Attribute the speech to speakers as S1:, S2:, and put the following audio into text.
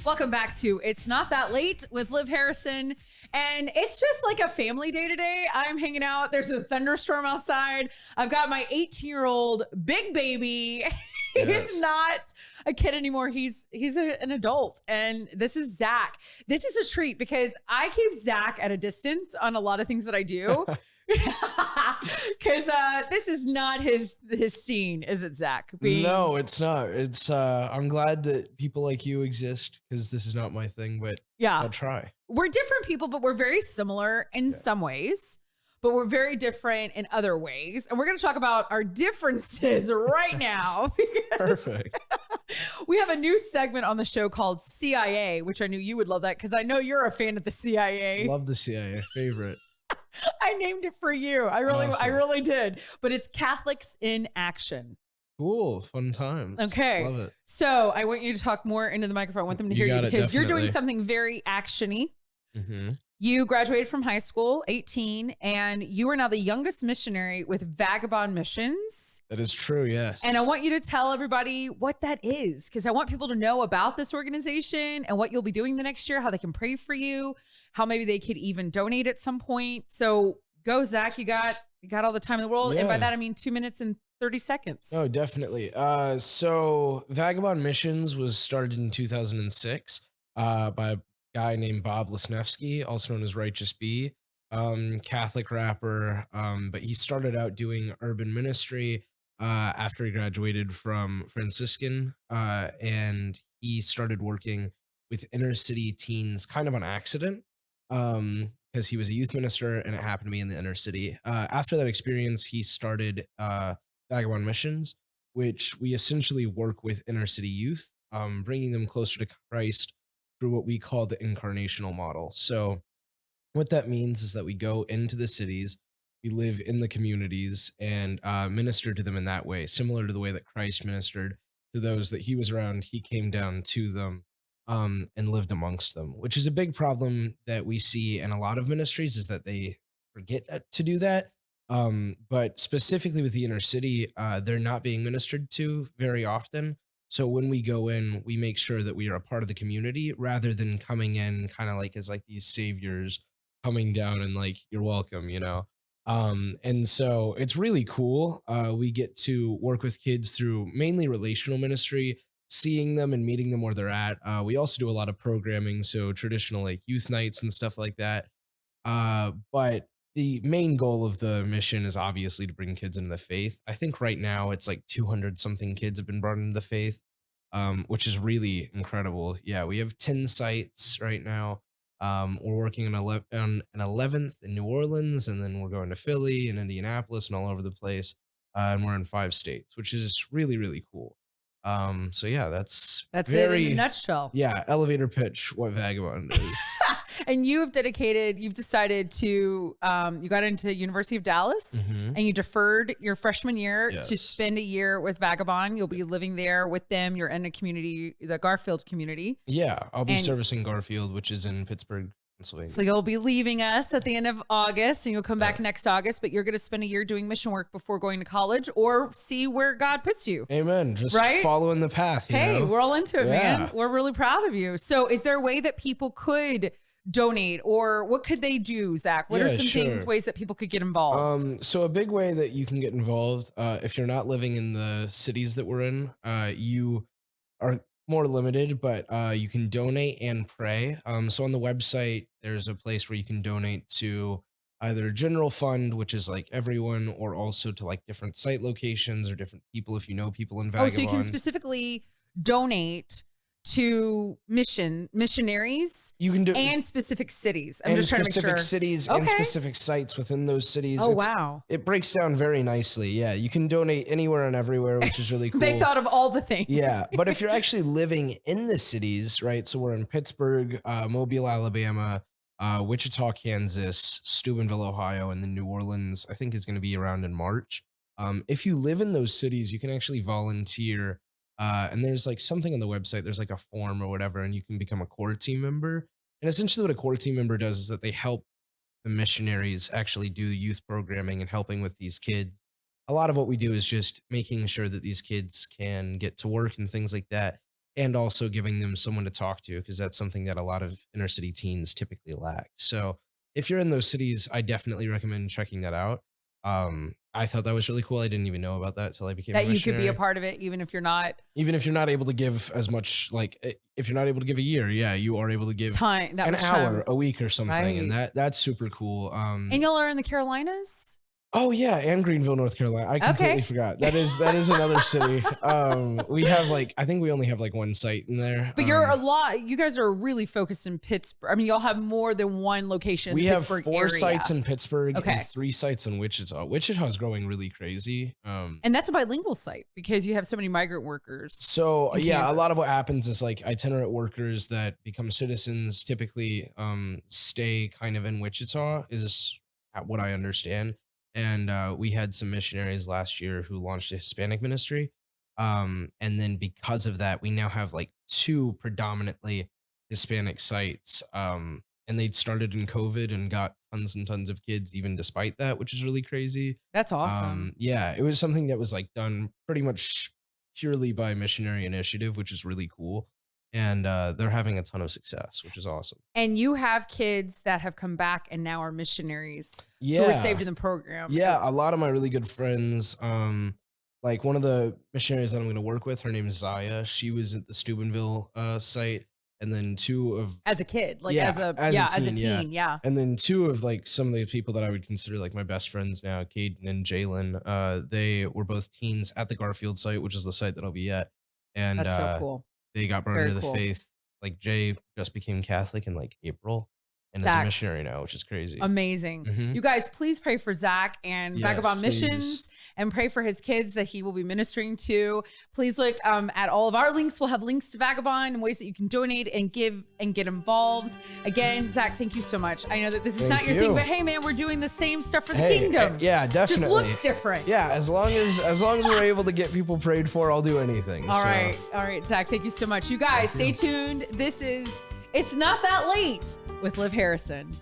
S1: Welcome back to It's Not That Late with Liv Harrison. And it's just like a family day today. I'm hanging out. There's a thunderstorm outside. I've got my 18-year-old big baby. He's not a kid anymore. He's an adult. And this is Zach. This is a treat because I keep Zach at a distance on a lot of things that I do. Because this is not his scene, is it, Zach?
S2: No, it's not. It's I'm glad that people like you exist because this is not my thing, but yeah, I'll try.
S1: We're different people, but we're very similar in some ways, but we're very different in other ways. And we're going to talk about our differences right now.
S2: Perfect.
S1: We have a new segment on the show called CIA, which I knew you would love that because I know you're a fan of the CIA.
S2: Love the CIA, favorite.
S1: I named it for you. I really did. But it's Catholics in Action.
S2: Cool. Fun times.
S1: Okay.
S2: Love it.
S1: So I want you to talk more into the microphone. I want them to hear you because you're doing something very action-y.
S2: Mm-hmm.
S1: You graduated from high school, 18, and you are now the youngest missionary with Vagabond Missions.
S2: That is true, yes.
S1: And I want you to tell everybody what that is because I want people to know about this organization and what you'll be doing the next year, how they can pray for you, how maybe they could even donate at some point. So go, Zach. You got all the time in the world. Yeah. And by that, I mean 2 minutes and 30 seconds.
S2: Oh, definitely. So Vagabond Missions was started in 2006 by a guy named Bob Lesnevsky, also known as Righteous B, Catholic rapper. But he started out doing urban ministry after he graduated from Franciscan, and he started working with inner city teens kind of on accident because he was a youth minister and it happened to be in the inner city. After that experience, he started Vagabond Missions, which we essentially work with inner city youth, bringing them closer to Christ through what we call the incarnational model. So what that means is that we go into the cities, we live in the communities and minister to them in that way, similar to the way that Christ ministered to those that he was around. He came down to them and lived amongst them, which is a big problem that we see in a lot of ministries is that they forget to do that. But specifically with the inner city, they're not being ministered to very often. So when we go in, we make sure that we are a part of the community rather than coming in kind of like as like these saviors coming down and like, you're welcome, you know? And so it's really cool. We get to work with kids through mainly relational ministry, seeing them and meeting them where they're at. We also do a lot of programming, so traditional like youth nights and stuff like that. But the main goal of the mission is obviously to bring kids into the faith. I think right now it's like 200 something kids have been brought into the faith, which is really incredible. Yeah, we have 10 sites right now. We're working on an 11th in New Orleans, and then we're going to Philly and Indianapolis and all over the place. And we're in 5 states, which is really, really cool. So yeah, that's
S1: very, it in a nutshell.
S2: Yeah, elevator pitch what Vagabond is.
S1: And you've decided to, you got into University of Dallas and you deferred your freshman year to spend a year with Vagabond. You'll be living there with them. You're in a community, the Garfield community.
S2: Yeah, I'll be servicing Garfield, which is in Pittsburgh, Pennsylvania.
S1: So you'll be leaving us at the end of August and you'll come back next August, but you're going to spend a year doing mission work before going to college or see where God puts you.
S2: Amen. Just following the path.
S1: Hey,
S2: you know?
S1: We're all into it, man. We're really proud of you. So is there a way that people could donate or what could they do, Zach? What are some ways that people could get involved?
S2: So a big way that you can get involved, if you're not living in the cities that we're in, you are more limited, but you can donate and pray. So on the website, there's a place where you can donate to either general fund, which is like everyone, or also to like different site locations or different people if you know people in Vagabond.
S1: Oh, so you can specifically donate to missionaries
S2: you can do
S1: and specific cities. I'm just trying to make sure.
S2: Specific cities and specific sites within those cities.
S1: Oh, wow.
S2: It breaks down very nicely. Yeah, you can donate anywhere and everywhere, which is really cool.
S1: They thought of all the things.
S2: Yeah, but if you're actually living in the cities, right? So we're in Pittsburgh, Mobile, Alabama, Wichita, Kansas, Steubenville, Ohio, and then New Orleans, I think is going to be around in March. If you live in those cities, you can actually volunteer. And there's like something on the website, there's like a form or whatever, and you can become a core team member. And essentially what a core team member does is that they help the missionaries actually do the youth programming and helping with these kids. A lot of what we do is just making sure that these kids can get to work and things like that. and also giving them someone to talk to, because that's something that a lot of inner city teens typically lack. So if you're in those cities, I definitely recommend checking that out. I thought that was really cool. I didn't even know about that till I became a
S1: That you could be a
S2: missionary.
S1: part of it, even if you're not
S2: Even if you're not able to give as much, like if you're not able to give a year, yeah, you are able to give
S1: time, that
S2: an
S1: much
S2: hour
S1: time.
S2: a week or something, and
S1: Right.
S2: that's super cool.
S1: And y'all are in the Carolinas?
S2: Oh yeah, and Greenville, North Carolina. I completely
S1: Okay.
S2: forgot. That is another city. We have like, I think we only have like one site in there.
S1: But you guys are really focused in Pittsburgh. I mean, y'all have more than one location in
S2: We
S1: the
S2: have
S1: Pittsburgh
S2: 4
S1: area.
S2: sites in Pittsburgh and
S1: Okay.
S2: 3 sites in Wichita. Wichita's growing really crazy.
S1: And that's a bilingual site because you have so many migrant workers.
S2: So
S1: in
S2: yeah, a lot of
S1: Kansas.
S2: what happens is like itinerant workers that become citizens typically stay kind of in Wichita, is what I understand. And we had some missionaries last year who launched a Hispanic ministry. And then because of that, we now have like 2 predominantly Hispanic sites. And they started in COVID and got tons and tons of kids even despite that, which is really crazy.
S1: That's awesome.
S2: Yeah, it was something that was like done pretty much purely by missionary initiative, which is really cool. And they're having a ton of success, which is awesome.
S1: And you have kids that have come back and now are missionaries who were
S2: Yeah.
S1: saved in the program.
S2: Yeah, a lot of my really good friends, like one of the missionaries that I'm going to work with, her name is Zaya. She was at the Steubenville site, and then 2 of
S1: As a kid, like
S2: yeah,
S1: as a
S2: as a teen,
S1: yeah.
S2: and then 2 of like some of the people that I would consider like my best friends now, Caden and Jalen. They were both teens at the Garfield site, which is the site that I'll be at, and
S1: That's so cool.
S2: they got brought
S1: Very
S2: into the
S1: cool.
S2: faith. Like Jay just became Catholic in like April, and is a
S1: Zach,
S2: missionary now, which is crazy.
S1: amazing.
S2: Mhm.
S1: You guys, please pray for Zach and
S2: Yes,
S1: Vagabond
S2: please.
S1: Missions, and pray for his kids that he will be ministering to. Please look at all of our links. We'll have links to Vagabond and ways that you can donate and give and get involved. Again, Zach, thank you so much. I know that this is
S2: Thank
S1: not your thing,
S2: you.
S1: but hey, man, we're doing the same stuff for the
S2: Hey,
S1: kingdom.
S2: yeah, definitely.
S1: Just looks different.
S2: Yeah, as long as we're able to get people prayed for, I'll do anything.
S1: All
S2: so.
S1: right, Zach, thank you so much. You guys, stay tuned. This is It's Not That Late with Liv Harrison.